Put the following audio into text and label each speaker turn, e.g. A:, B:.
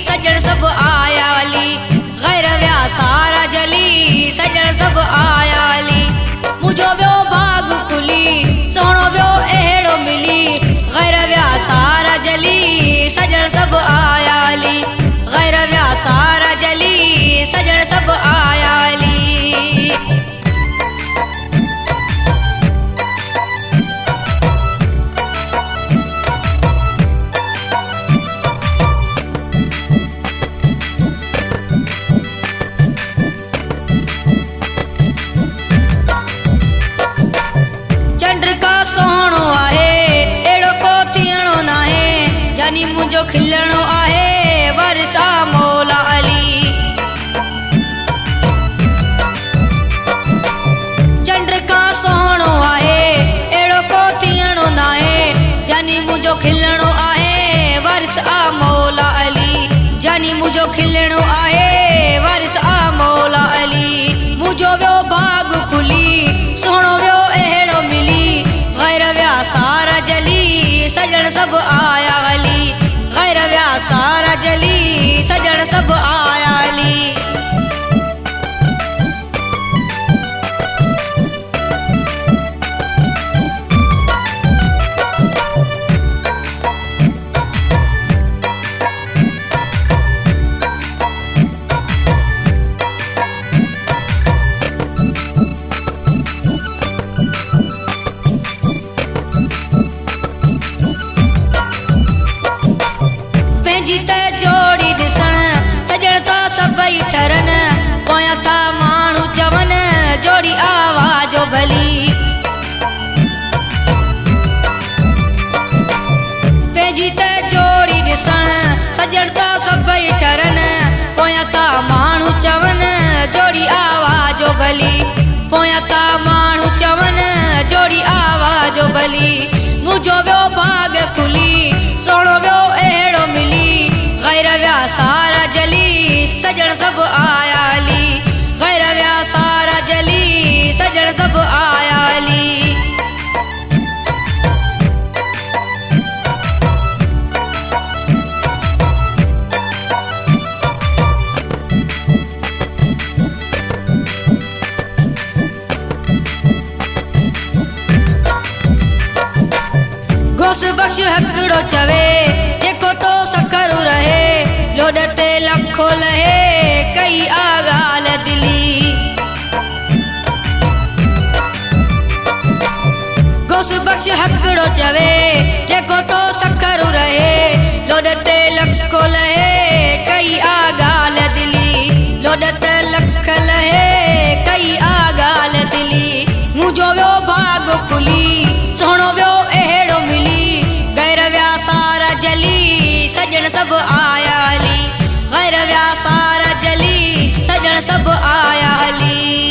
A: सजण सब आया हली। गैर विया सारा जली सजण सब आया हली। मुझो वियो बाग खुली सोहणो वियो अहिड़ो मिली। गैर विया सारा जली सजण सब आया हली। गैर विया सारा जली सजण सब आया हली। चंद्रिका सोहणो आहे अहिड़ो को थियणो नाहे। जानी मुंहिंजो खिलणो आहे वरसा मौला अली। चंद्रिका सोहणो आहे अहिड़ो को थियणो नाहे। जानी मुंहिंजो खिलणो आहे वरसा मौला अली। जानी मुंहिंजो खिलणो आहे वरसा मौला अली। मुंहिंजो वियो बाग खुली सोहणो वियो अहिड़ो मिली। गैर विया सारा जली सजण सब आया हली। गैर विया सारा जली सजण सब आया हली। जीत जोड़ी ॾिसण सजण तो सभई ठरन। पोयां था माण्हू चवन जोड़ी आवाज़ो भली। पंहिंजी त जोड़ी ॾिसण सजण तो सभई ठरन। पोयां था माण्हू चवन जोड़ी आवाज़ो भली। पोयां था माण्हू चवन जोड़ी आवाज़ो भली। मुंहिंजो वियो बाग खुली सोहणो वियो अहिड़ो मिली। गैर विया सारा जली सजण सब आया हली। गैर विया सारा जली सजण सब आया हली। घोस बख्श हकड़ो चवे जेको तो सखरू रहे। लोड ते लखो लहे कई आगाल दिली। घोस बख्श हकड़ो चवे जेको तो सखरू रहे। लोड ते लखो लहे कई आगाल दिली। लोड ते लख लहे कई आगाल दिली। मुंहिंजो वियो बाग खुली सोहणो वियो अहिड़ो मिली। गैर विया सारा जली सजण सब आया हली। गैर विया सारा जली सजण सब आया हली।